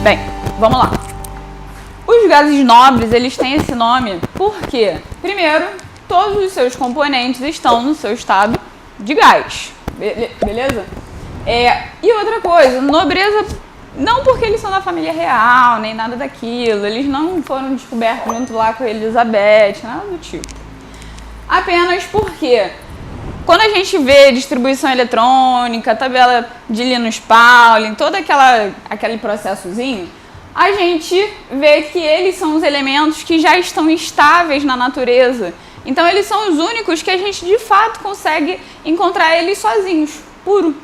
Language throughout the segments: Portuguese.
Bem, vamos lá. Os gases nobres, eles têm esse nome porque, primeiro, todos os seus componentes estão no seu estado de gás, beleza? E outra coisa, nobreza, não porque eles são da família real, nem nada daquilo, eles não foram descobertos junto lá com a Elizabeth, nada do tipo. Apenas porque, quando a gente vê distribuição eletrônica, tabela de Linus Pauling, todo aquele processozinho, a gente vê que eles são os elementos que já estão estáveis na natureza. Então, eles são os únicos que a gente, de fato, consegue encontrar eles sozinhos, puro.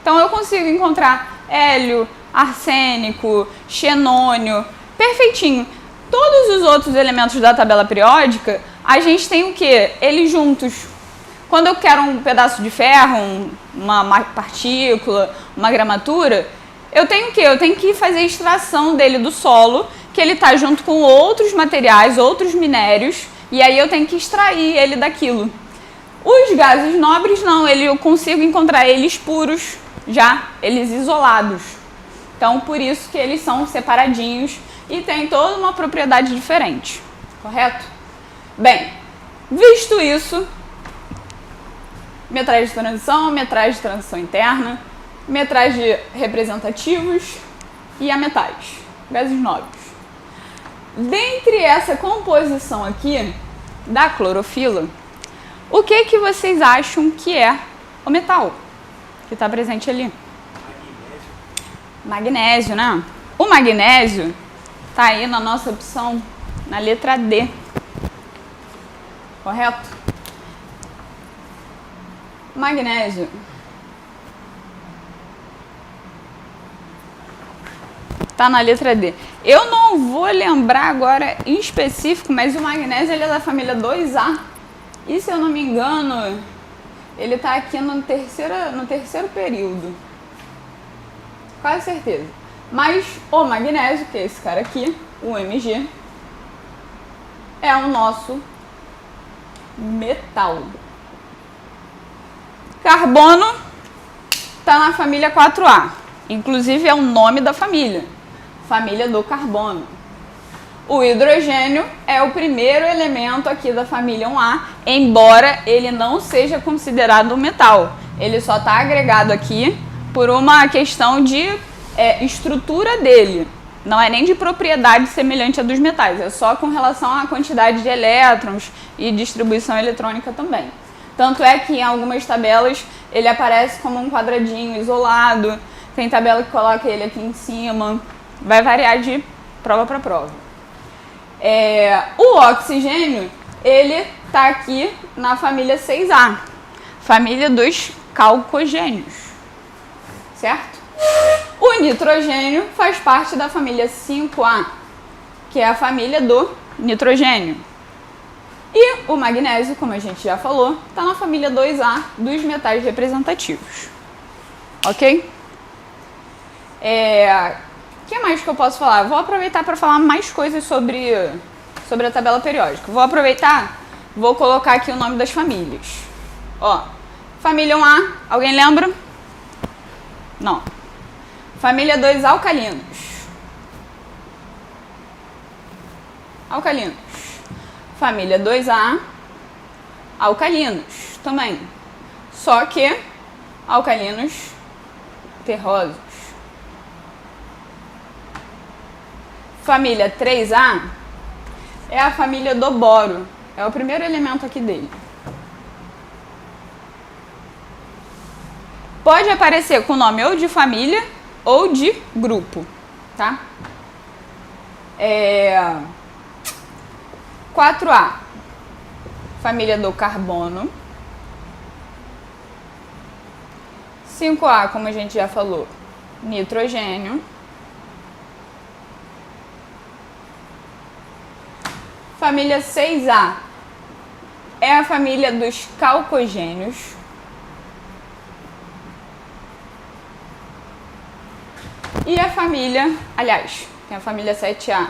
Então, eu consigo encontrar hélio, arsênico, xenônio, perfeitinho. Todos os outros elementos da tabela periódica, a gente tem o quê? Eles juntos. Quando eu quero um pedaço de ferro, uma partícula, uma gramatura, eu tenho o quê? Eu tenho que fazer a extração dele do solo, que ele está junto com outros materiais, outros minérios, e aí eu tenho que extrair ele daquilo. Os gases nobres não, eu consigo encontrar eles puros, já eles isolados. Então, por isso que eles são separadinhos e têm toda uma propriedade diferente, correto? Bem, visto isso, metrais de transição interna, metrais de representativos e ametais, gases nobres. Dentre essa composição aqui da clorofila, o que vocês acham que é o metal que está presente ali? Magnésio, né? O magnésio está aí na nossa opção, na letra D, correto? Magnésio tá na letra D. Eu não vou lembrar agora em específico, mas o magnésio ele é da família 2A. E se eu não me engano, ele tá aqui no terceiro período. Quase certeza. Mas o magnésio, que é esse cara aqui, o Mg, é o nosso metal. Carbono está na família 4A, inclusive é o nome da família do carbono. O hidrogênio é o primeiro elemento aqui da família 1A, embora ele não seja considerado um metal. Ele só está agregado aqui por uma questão de estrutura dele. Não é nem de propriedade semelhante à dos metais, é só com relação à quantidade de elétrons e distribuição eletrônica também. Tanto é que em algumas tabelas ele aparece como um quadradinho isolado, tem tabela que coloca ele aqui em cima, vai variar de prova para prova. O oxigênio, ele está aqui na família 6A, família dos calcogênios, certo? O nitrogênio faz parte da família 5A, que é a família do nitrogênio. E o magnésio, como a gente já falou, está na família 2A dos metais representativos. Ok? O que mais que eu posso falar? Vou aproveitar para falar mais coisas sobre a tabela periódica. Vou colocar aqui o nome das famílias. Ó, família 1A, alguém lembra? Não. Família 2, alcalinos. Família 2A, alcalinos também. Só que alcalinos terrosos. Família 3A é a família do boro. É o primeiro elemento aqui dele. Pode aparecer com o nome ou de família ou de grupo, tá? 4A, família do carbono. 5A, como a gente já falou, nitrogênio. Família 6A é a família dos calcogênios. E a família, tem a família 7A,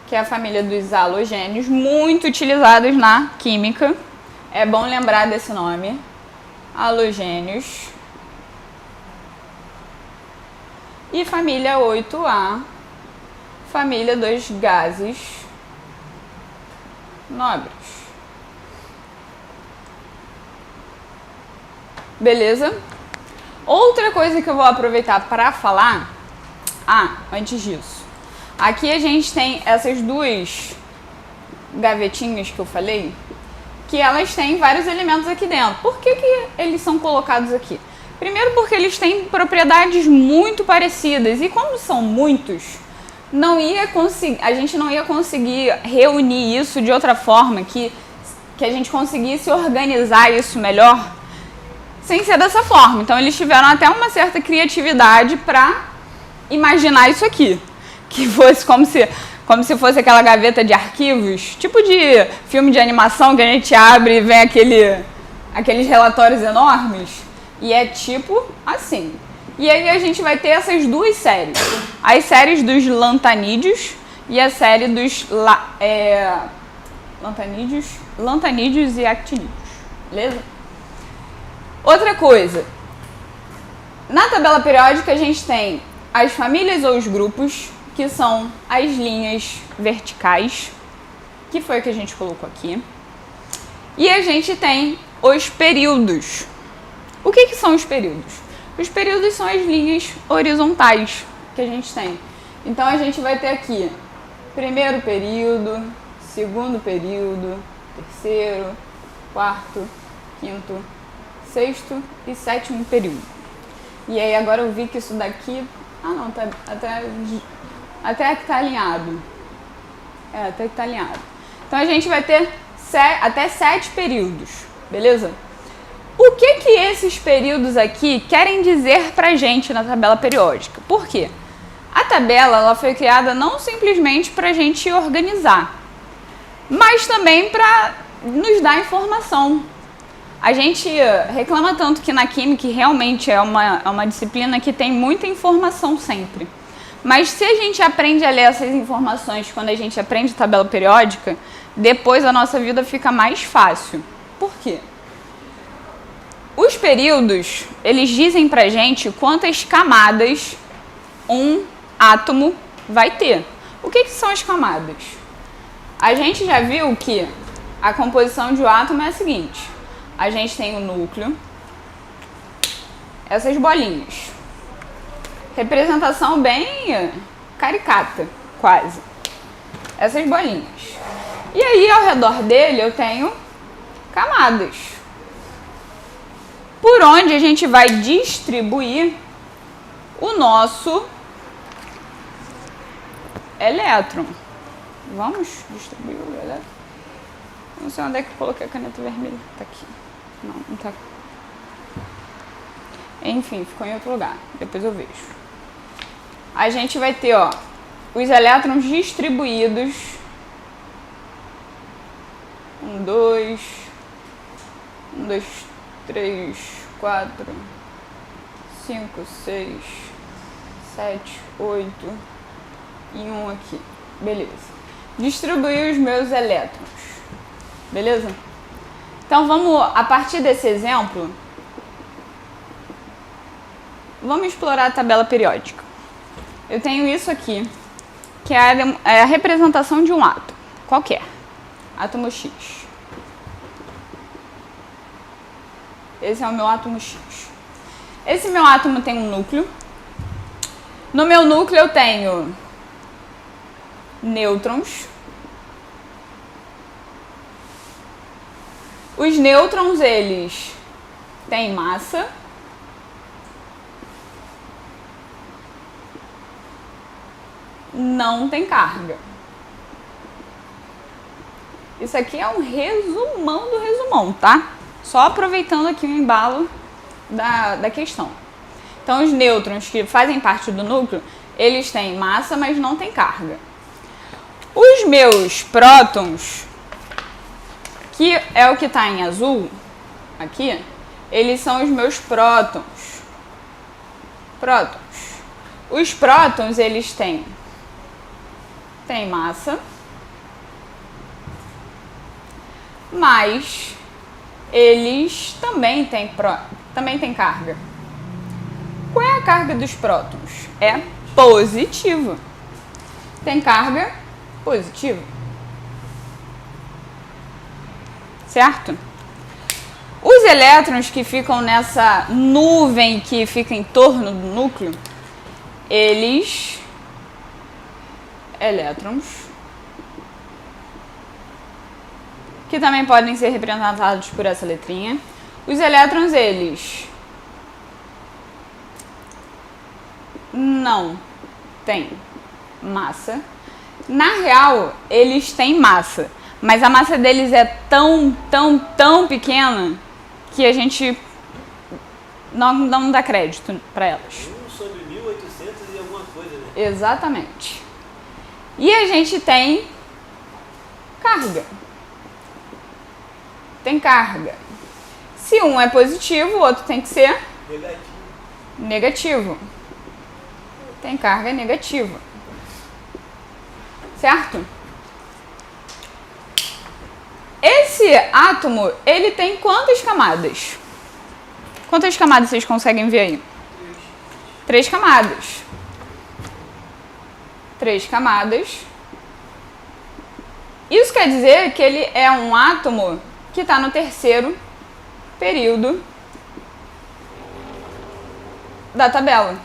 que é a família dos halogênios, muito utilizados na química. É bom lembrar desse nome, halogênios. E família 8A, família dos gases nobres. Beleza? Outra coisa que eu vou aproveitar para falar, antes disso, aqui a gente tem essas duas gavetinhas que eu falei, que elas têm vários elementos aqui dentro. Por que eles são colocados aqui? Primeiro porque eles têm propriedades muito parecidas, e como são muitos, a gente não ia conseguir reunir isso de outra forma, que a gente conseguisse organizar isso melhor, sem ser dessa forma. Então eles tiveram até uma certa criatividade para imaginar isso aqui, que fosse como se fosse aquela gaveta de arquivos, tipo de filme de animação que a gente abre e vem aqueles relatórios enormes, e é tipo assim. E aí a gente vai ter essas duas séries, as séries dos lantanídeos e a série dos lantanídeos e actinídeos, beleza? Outra coisa, na tabela periódica a gente tem as famílias ou os grupos, que são as linhas verticais, que foi o que a gente colocou aqui. E a gente tem os períodos. O que são os períodos? Os períodos são as linhas horizontais que a gente tem. Então a gente vai ter aqui primeiro período, segundo período, terceiro, quarto, quinto, sexto e sétimo período. E aí agora eu vi que isso daqui... tá até que tá alinhado. Até que tá alinhado. Então a gente vai ter até 7 períodos, beleza? O que esses períodos aqui querem dizer pra gente na tabela periódica? Por quê? A tabela ela foi criada não simplesmente pra gente organizar, mas também pra nos dar informação. A gente reclama tanto que na química realmente é uma disciplina que tem muita informação sempre. Mas se a gente aprende a ler essas informações quando a gente aprende tabela periódica, depois a nossa vida fica mais fácil. Por quê? Os períodos, eles dizem pra gente quantas camadas um átomo vai ter. O que são as camadas? A gente já viu que a composição de um átomo é a seguinte. A gente tem o núcleo, essas bolinhas. Representação bem caricata, quase. Essas bolinhas. E aí, ao redor dele, eu tenho camadas. Por onde a gente vai distribuir o nosso elétron. Vamos distribuir o elétron? Não sei onde é que eu coloquei a caneta vermelha. Tá aqui. Não tá. Enfim, ficou em outro lugar. Depois eu vejo. A gente vai ter, os elétrons distribuídos. 1, 2, 3, 4, 5, 6, 7, 8 e 1 aqui. Beleza. Distribuir os meus elétrons. Beleza? Então vamos, a partir desse exemplo, vamos explorar a tabela periódica. Eu tenho isso aqui, que é a representação de um átomo, qualquer. Átomo X. Esse é o meu átomo X. Esse meu átomo tem um núcleo. No meu núcleo eu tenho nêutrons. Os nêutrons, eles têm massa. Não tem carga. Isso aqui é um resumão do resumão, tá? Só aproveitando aqui o embalo da questão. Então, os nêutrons que fazem parte do núcleo, eles têm massa, mas não têm carga. Os meus prótons, que é o que está em azul, aqui, eles são os meus prótons. Os prótons, eles têm massa, mas eles também têm carga. Qual é a carga dos prótons? É positiva. tem carga positiva. Certo? Os elétrons que ficam nessa nuvem que fica em torno do núcleo, eles... elétrons, que também podem ser representados por essa letrinha. Os elétrons, eles não têm massa. Na real, eles têm massa, mas a massa deles é tão pequena que a gente não dá crédito para elas. 1 sobre 1800 e alguma coisa, né? Exatamente. E a gente tem carga. Tem carga. Se um é positivo, o outro tem que ser negativo. Tem carga negativa. Certo? Esse átomo, ele tem quantas camadas? Quantas camadas vocês conseguem ver aí? 3 camadas. 3 camadas. Isso quer dizer que ele é um átomo que está no terceiro período da tabela.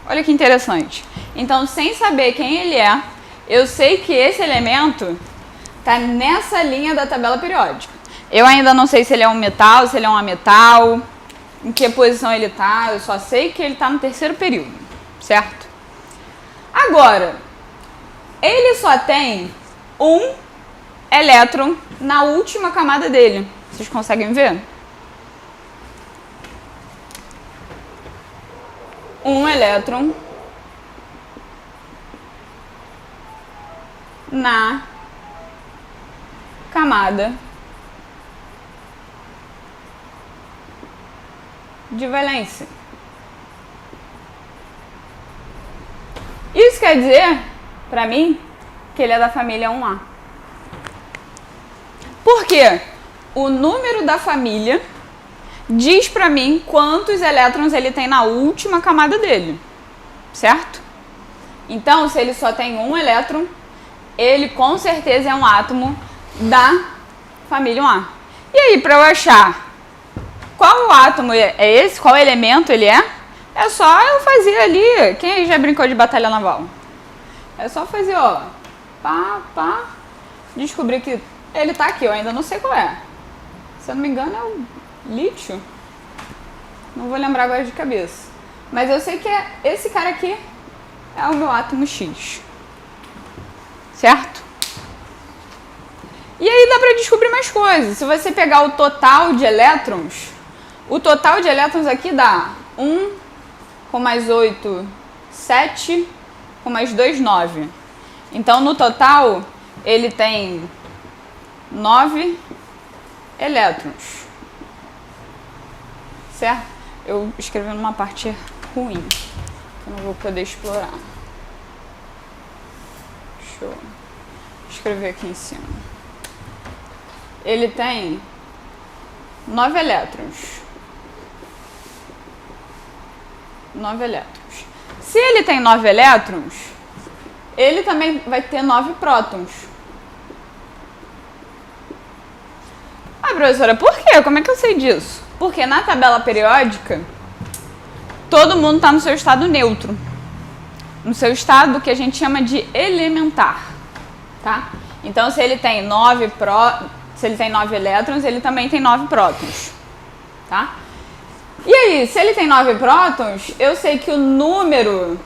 Olha que interessante. Então, sem saber quem ele é, eu sei que esse elemento está nessa linha da tabela periódica. Eu ainda não sei se ele é um metal, se ele é um ametal, em que posição ele está, eu só sei que ele está no terceiro período, certo? Agora, ele só tem um elétron na última camada dele. Vocês conseguem ver? Um elétron na camada de valência. Isso quer dizer, para mim, que ele é da família 1A. Por quê? O número da família diz para mim quantos elétrons ele tem na última camada dele, certo? Então, se ele só tem um elétron, ele com certeza é um átomo da família 1A. E aí, para eu achar qual átomo é esse, qual elemento ele é só eu fazer ali. Quem aí já brincou de batalha naval? É só fazer, ó, pá, descobrir que ele tá aqui, eu ainda não sei qual é. Se eu não me engano é o lítio. Não vou lembrar agora de cabeça. Mas eu sei que esse cara aqui é o meu átomo X. Certo? E aí dá para descobrir mais coisas. Se você pegar o total de elétrons, o total de elétrons aqui dá 1 com mais 8, 7, com mais 2, 9. Então, no total, ele tem 9 elétrons. Certo? Eu escrevi numa parte ruim, que eu não vou poder explorar. Deixa eu escrever aqui em cima. Ele tem 9 elétrons. 9 elétrons. Se ele tem 9 elétrons, ele também vai ter 9 prótons. Ah, professora, por quê? Como é que eu sei disso? Porque na tabela periódica, todo mundo está no seu estado neutro. No seu estado que a gente chama de elementar. Tá? Então, se ele tem 9 elétrons, ele também tem 9 prótons. Tá? E aí, se ele tem 9 prótons, eu sei que o número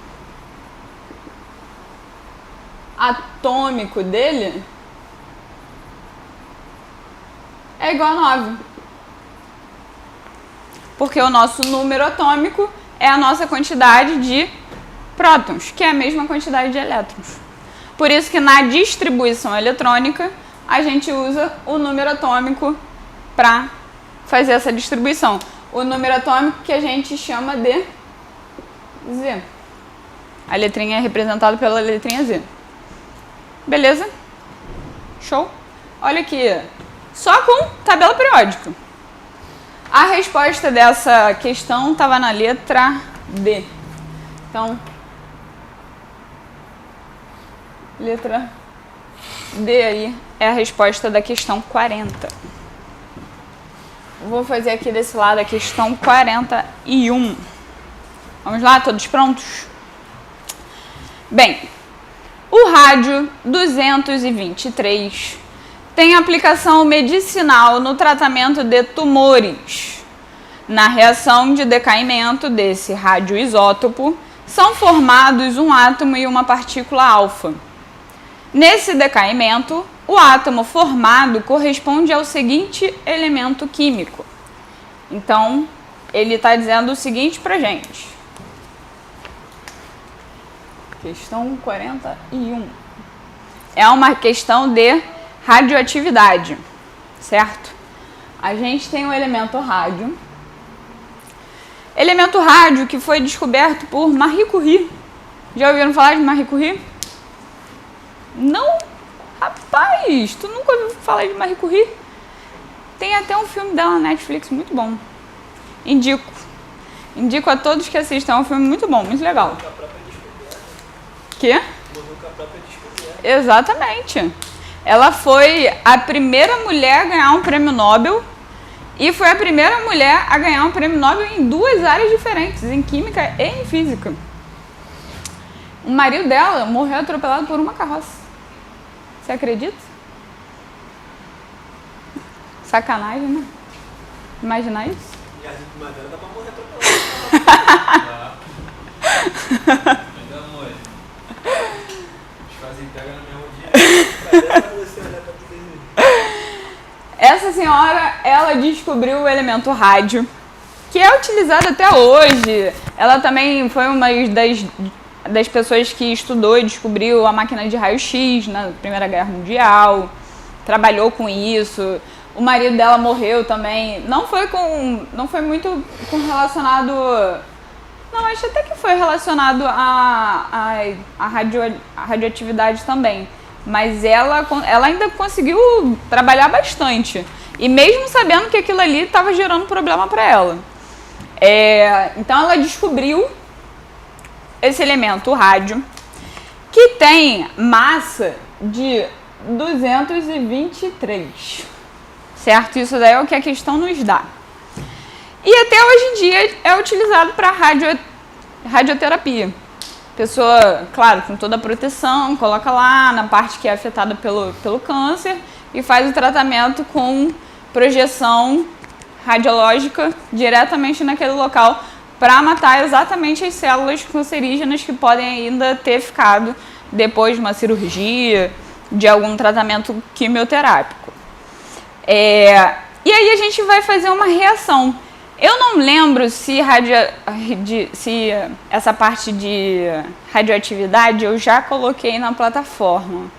atômico dele é igual a 9. Porque o nosso número atômico é a nossa quantidade de prótons, que é a mesma quantidade de elétrons. Por isso que na distribuição eletrônica, a gente usa o número atômico para fazer essa distribuição. O número atômico que a gente chama de Z. A letrinha é representada pela letrinha Z. Beleza? Show? Olha aqui. Só com tabela periódica. A resposta dessa questão estava na letra D. Então, Letra D aí é a resposta da questão 40. Vou fazer aqui desse lado a questão 41. Vamos lá, todos prontos? Bem, o rádio 223 tem aplicação medicinal no tratamento de tumores. Na reação de decaimento desse radioisótopo, são formados um átomo e uma partícula alfa. Nesse decaimento, o átomo formado corresponde ao seguinte elemento químico. Então, ele está dizendo o seguinte para gente. Questão 41. É uma questão de radioatividade, certo? A gente tem o elemento rádio. Elemento rádio que foi descoberto por Marie Curie. Já ouviram falar de Marie Curie? Não? Rapaz, tu nunca ouviu falar de Marie Curie? Tem até um filme dela na Netflix muito bom. Indico. Indico a todos que assistam. É um filme muito bom, muito legal. Quê? Morreu com a própria descoberta. Exatamente. Ela foi a primeira mulher a ganhar um prêmio Nobel e foi a primeira mulher a ganhar um prêmio Nobel em duas áreas diferentes, em química e em física. O marido dela morreu atropelado por uma carroça. Você acredita? Sacanagem, né? Imaginar isso? E a gente madeira dá pra morrer atropelado. Ainda amor. Eles fazem pega no mesmo dia. Essa senhora, ela descobriu o elemento rádio, que é utilizado até hoje. Ela também foi uma das pessoas que estudou e descobriu a máquina de raio-x na Primeira Guerra Mundial, trabalhou com isso. O marido dela morreu também. Não foi muito relacionado... Não, acho até que foi relacionado à radioatividade também. Mas ela ainda conseguiu trabalhar bastante. E mesmo sabendo que aquilo ali estava gerando problema para ela. Então ela descobriu esse elemento, o rádio, que tem massa de 223. Certo? Isso daí é o que a questão nos dá. E até hoje em dia é utilizado para radioterapia. Pessoa, claro, com toda a proteção, coloca lá na parte que é afetada pelo câncer e faz o tratamento com projeção radiológica diretamente naquele local para matar exatamente as células cancerígenas que podem ainda ter ficado depois de uma cirurgia, de algum tratamento quimioterápico. E aí a gente vai fazer uma reação. Eu não lembro se essa parte de radioatividade eu já coloquei na plataforma,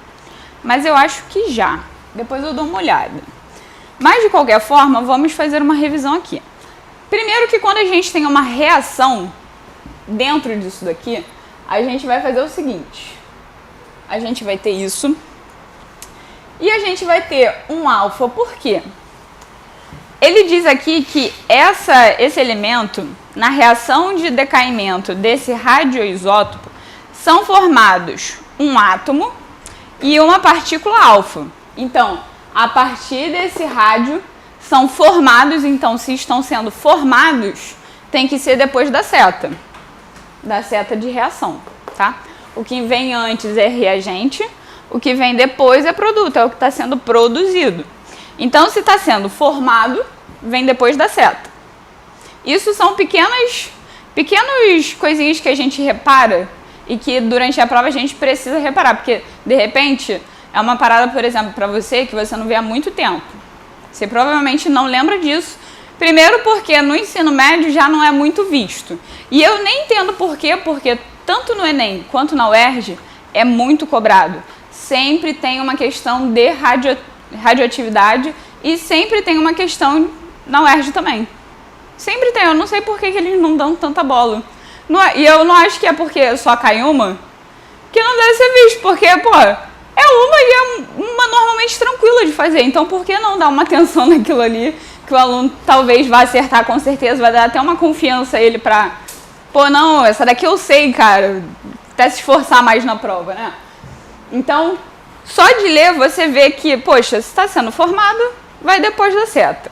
mas eu acho que já. Depois eu dou uma olhada. Mas de qualquer forma, vamos fazer uma revisão aqui. Primeiro que quando a gente tem uma reação dentro disso daqui, a gente vai fazer o seguinte. A gente vai ter isso e a gente vai ter um alfa. Por quê? Ele diz aqui que esse elemento, na reação de decaimento desse radioisótopo, são formados um átomo e uma partícula alfa. Então, a partir desse rádio, são formados, então, se estão sendo formados, tem que ser depois da seta de reação, tá? O que vem antes é reagente, o que vem depois é produto, é o que está sendo produzido. Então, se está sendo formado, vem depois da seta. Isso são pequenas coisinhas que a gente repara e que durante a prova a gente precisa reparar, porque, de repente, é uma parada, por exemplo, para você que você não vê há muito tempo. Você provavelmente não lembra disso. Primeiro porque no ensino médio já não é muito visto. E eu nem entendo por quê, porque tanto no Enem quanto na UERJ é muito cobrado. Sempre tem uma questão de radioatividade e sempre tem uma questão na UERJ também. Sempre tem, eu não sei por que eles não dão tanta bola. E eu não acho que é porque só cai uma, que não deve ser visto, porque, pô, é uma e é uma normalmente tranquila de fazer. Então, por que não dar uma atenção naquilo ali, que o aluno talvez vá acertar com certeza, vai dar até uma confiança a ele pra, pô, não, essa daqui eu sei, cara, até se esforçar mais na prova, né? Então, só de ler você vê que, poxa, se está sendo formado, vai depois da seta.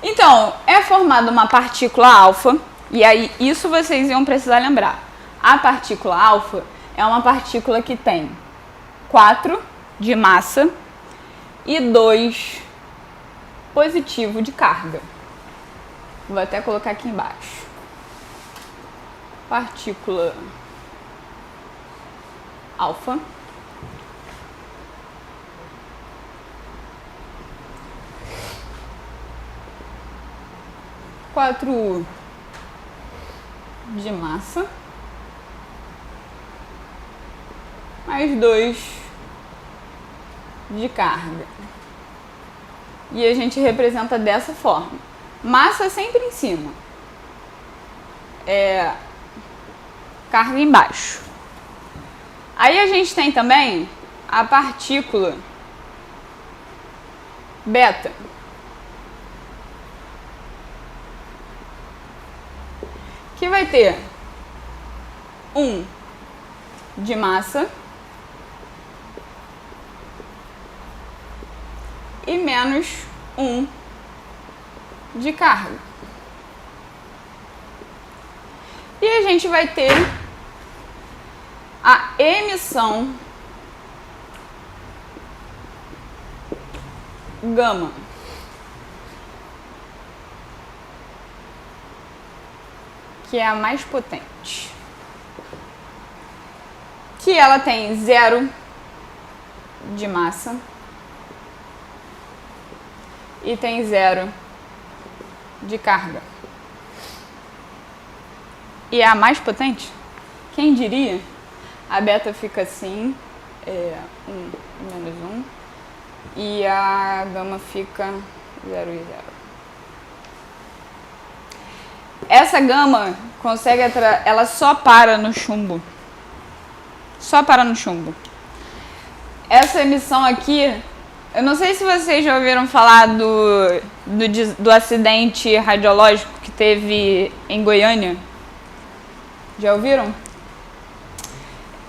Então, é formada uma partícula alfa, e aí isso vocês iam precisar lembrar. A partícula alfa é uma partícula que tem 4 de massa e 2 positivo de carga. Vou até colocar aqui embaixo. Partícula alfa. Quatro de massa, mais 2 de carga. E a gente representa dessa forma. Massa sempre em cima. Carga embaixo. Aí a gente tem também a partícula beta. Que vai ter 1 de massa e menos 1 de carga. E a gente vai ter a emissão gama. Que é a mais potente. Que ela tem 0 de massa e tem 0 de carga. E é a mais potente? Quem diria? A beta fica assim, 1 menos 1, e a gama fica 0 e 0. Essa gama consegue ela só para no chumbo. Só para no chumbo. Essa emissão aqui, eu não sei se vocês já ouviram falar do acidente radiológico que teve em Goiânia. Já ouviram?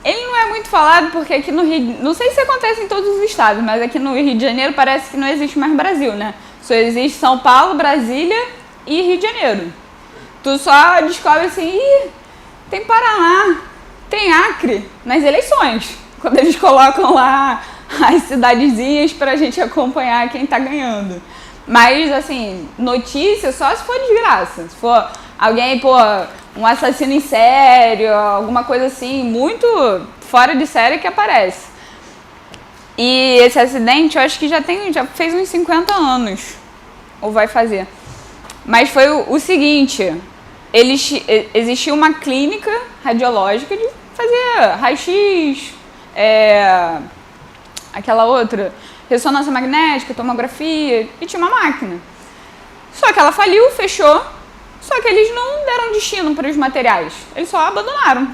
Ele não é muito falado porque aqui no Rio, não sei se acontece em todos os estados, mas aqui no Rio de Janeiro parece que não existe mais Brasil, né? Só existe São Paulo, Brasília e Rio de Janeiro. Tu só descobre assim, tem Paraná, tem Acre nas eleições, quando eles colocam lá as cidadezinhas pra gente acompanhar quem tá ganhando. Mas, assim, notícia só se for desgraça. Se for alguém, um assassino em série, alguma coisa assim, muito fora de série que aparece. E esse acidente, eu acho que já fez uns 50 anos, ou vai fazer. Mas foi o seguinte, existia uma clínica radiológica de fazer raio-x, aquela outra, ressonância magnética, tomografia, e tinha uma máquina. Só que ela faliu, fechou, só que eles não deram destino para os materiais, eles só abandonaram.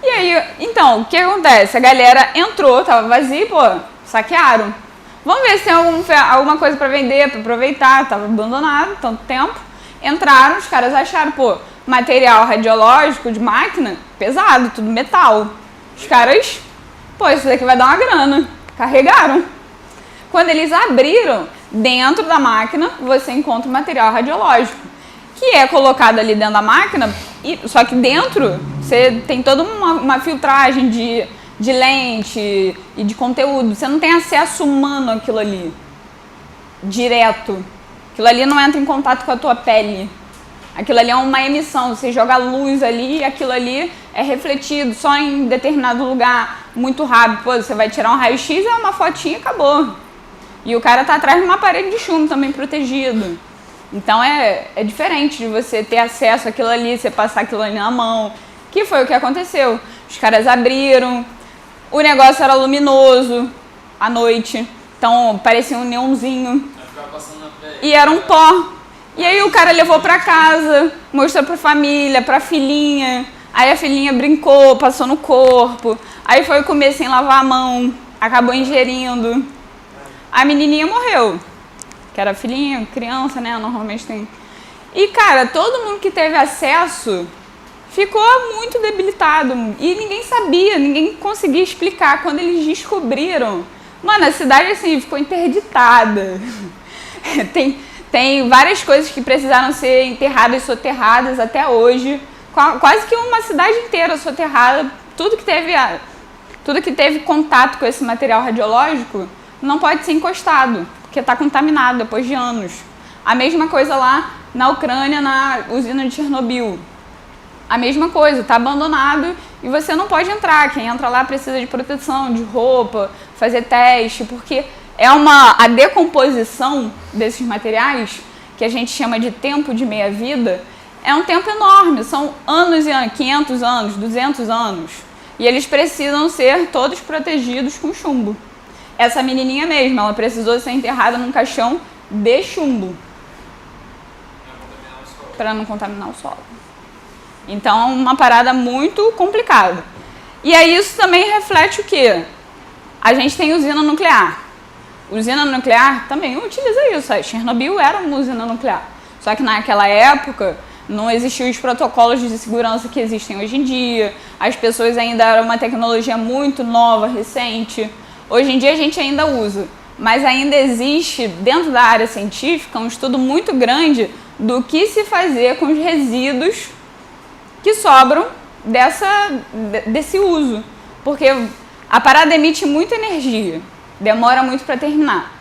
E aí, então, o que acontece? A galera entrou, tava vazio, saquearam. Vamos ver se tem alguma coisa para vender, para aproveitar, tava abandonado tanto tempo. Entraram, os caras acharam, material radiológico de máquina, pesado, tudo metal. Os caras, isso daqui vai dar uma grana. Carregaram. Quando eles abriram, dentro da máquina, você encontra o material radiológico, que é colocado ali dentro da máquina, só que dentro você tem toda uma filtragem de lente e de conteúdo. Você não tem acesso humano àquilo ali, direto. Aquilo ali não entra em contato com a tua pele. Aquilo ali é uma emissão, você joga luz ali e aquilo ali é refletido só em determinado lugar, muito rápido. Você vai tirar um raio-x, é uma fotinha e acabou. E o cara tá atrás de uma parede de chumbo também protegido. Então é diferente de você ter acesso àquilo ali, você passar aquilo ali na mão. Que foi o que aconteceu. Os caras abriram, o negócio era luminoso à noite, então parecia um neonzinho. E era um pó. E aí o cara levou pra casa, mostrou pra família, pra filhinha. Aí a filhinha brincou, passou no corpo. Aí foi comer sem lavar a mão, acabou ingerindo. A menininha morreu, que era filhinha, criança, né? Normalmente tem. E, cara, todo mundo que teve acesso ficou muito debilitado e ninguém sabia, ninguém conseguia explicar. Quando eles descobriram, mano, a cidade assim ficou interditada. Tem várias coisas que precisaram ser enterradas, soterradas até hoje. Quase que uma cidade inteira soterrada. Tudo que teve contato com esse material radiológico não pode ser encostado, porque está contaminado depois de anos. A mesma coisa lá na Ucrânia, na usina de Chernobyl. A mesma coisa, está abandonado e você não pode entrar. Quem entra lá precisa de proteção, de roupa, fazer teste, porque a decomposição desses materiais, que a gente chama de tempo de meia-vida, é um tempo enorme, são anos e anos, 500 anos, 200 anos. E eles precisam ser todos protegidos com chumbo. Essa menininha mesmo, ela precisou ser enterrada num caixão de chumbo. Para não contaminar o solo. Então, uma parada muito complicada. E aí isso também reflete o quê? A gente tem usina nuclear. Usina nuclear também utiliza isso. A Chernobyl era uma usina nuclear. Só que naquela época não existiam os protocolos de segurança que existem hoje em dia. As pessoas ainda eram uma tecnologia muito nova, recente. Hoje em dia a gente ainda usa. Mas ainda existe, dentro da área científica, um estudo muito grande do que se fazer com os resíduos que sobram desse uso. Porque a parada emite muita energia, demora muito para terminar.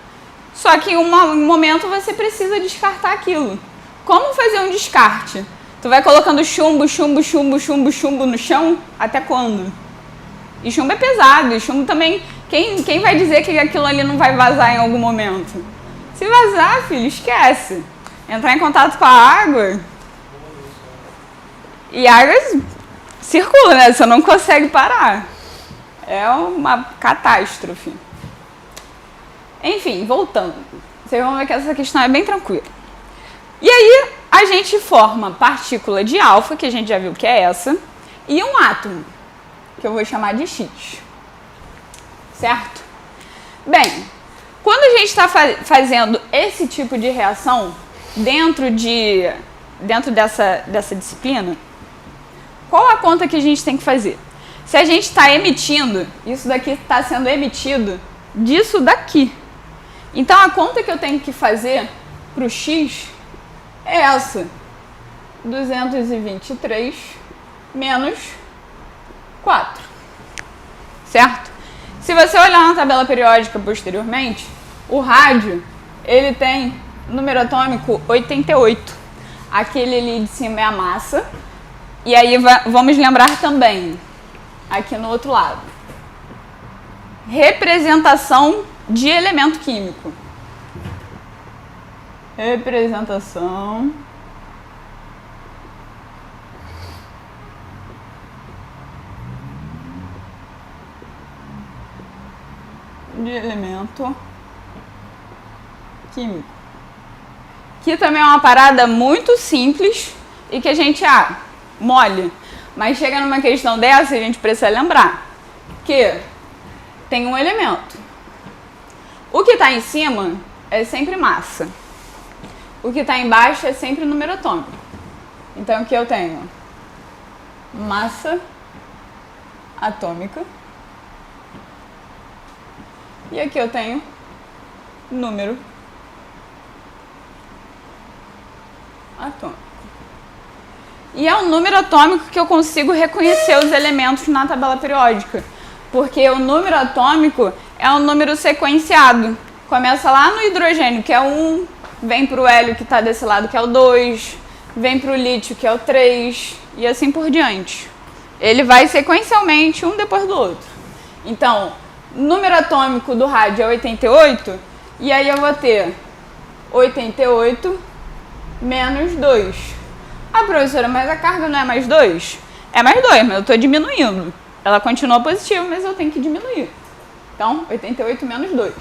Só que em um momento você precisa descartar aquilo. Como fazer um descarte? Tu vai colocando chumbo no chão? Até quando? E chumbo é pesado, e chumbo também... Quem vai dizer que aquilo ali não vai vazar em algum momento? Se vazar, filho, esquece. Entrar em contato com a água... E a água circula, né? Você não consegue parar. É uma catástrofe. Enfim, voltando. Vocês vão ver que essa questão é bem tranquila. E aí, a gente forma partícula de alfa, que a gente já viu que é essa, e um átomo, que eu vou chamar de X. Certo? Bem, quando a gente está fazendo esse tipo de reação dentro dessa disciplina, qual a conta que a gente tem que fazer? Se a gente está emitindo, isso daqui está sendo emitido disso daqui. Então, a conta que eu tenho que fazer para o X é essa. 223 menos 4. Certo? Se você olhar na tabela periódica posteriormente, o rádio, ele tem número atômico 88. Aquele ali de cima é a massa. E aí vamos lembrar também, aqui no outro lado, representação de elemento químico. Representação de elemento químico. Que também é uma parada muito simples e que a gente mole. Mas chega numa questão dessa, a gente precisa lembrar que tem um elemento. O que está em cima é sempre massa. O que está embaixo é sempre número atômico. Então aqui eu tenho massa atômica. E aqui eu tenho número atômico. E é o número atômico que eu consigo reconhecer os elementos na tabela periódica. Porque o número atômico é um número sequenciado. Começa lá no hidrogênio, que é o 1, vem para o hélio que está desse lado, que é o 2, vem para o lítio, que é o 3, e assim por diante. Ele vai sequencialmente, um depois do outro. Então, o número atômico do rádio é 88, e aí eu vou ter 88 menos 2. Ah, professora, mas a carga não é mais 2? É mais 2, mas eu estou diminuindo. Ela continua positiva, mas eu tenho que diminuir. Então, 88 menos 2.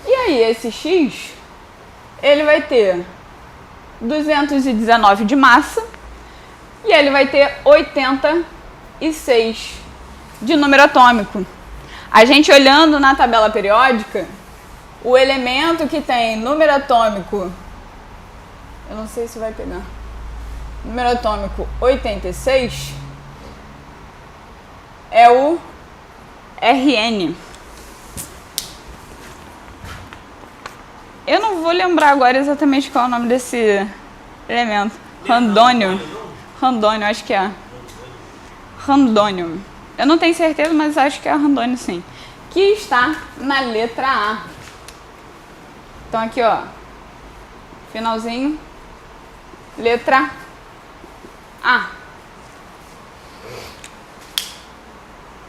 E aí, esse X, ele vai ter 219 de massa e ele vai ter 86 de número atômico. A gente olhando na tabela periódica, o elemento que tem número atômico, eu não sei se vai pegar. número atômico 86 é o Rn. Eu não vou lembrar agora exatamente qual é o nome desse elemento. Randônio. Randônio, acho que é. Randônio. Eu não tenho certeza, mas acho que é randônio sim. Que está na letra A. Então aqui, ó. Finalzinho. Letra A.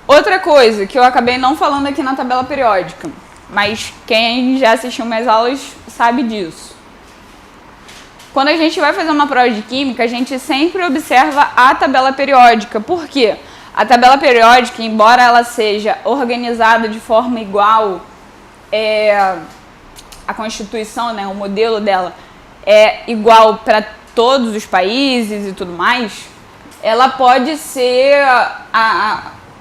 Outra coisa que eu acabei não falando aqui na tabela periódica, mas quem já assistiu minhas aulas sabe disso. Quando a gente vai fazer uma prova de química, a gente sempre observa a tabela periódica. Por quê? A tabela periódica, embora ela seja organizada de forma igual, a constituição, né, o modelo dela é igual para todos os países e tudo mais, ela pode ser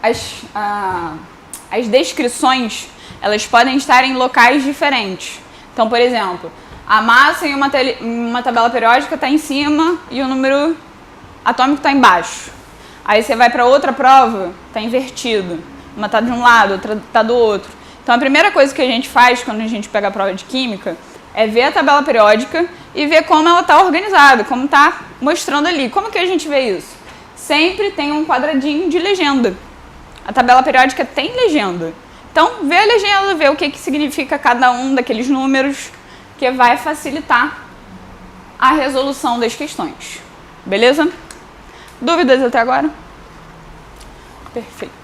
as descrições, elas podem estar em locais diferentes. Então, por exemplo, a massa em uma tabela periódica está em cima e o número atômico está embaixo. Aí você vai para outra prova, está invertido. Uma está de um lado, outra está do outro. Então, a primeira coisa que a gente faz quando a gente pega a prova de química é ver a tabela periódica e ver como ela está organizada, como está mostrando ali. Como que a gente vê isso? Sempre tem um quadradinho de legenda. A tabela periódica tem legenda. Então, vê a legenda, vê o que significa cada um daqueles números, que vai facilitar a resolução das questões. Beleza? Dúvidas até agora? Perfeito.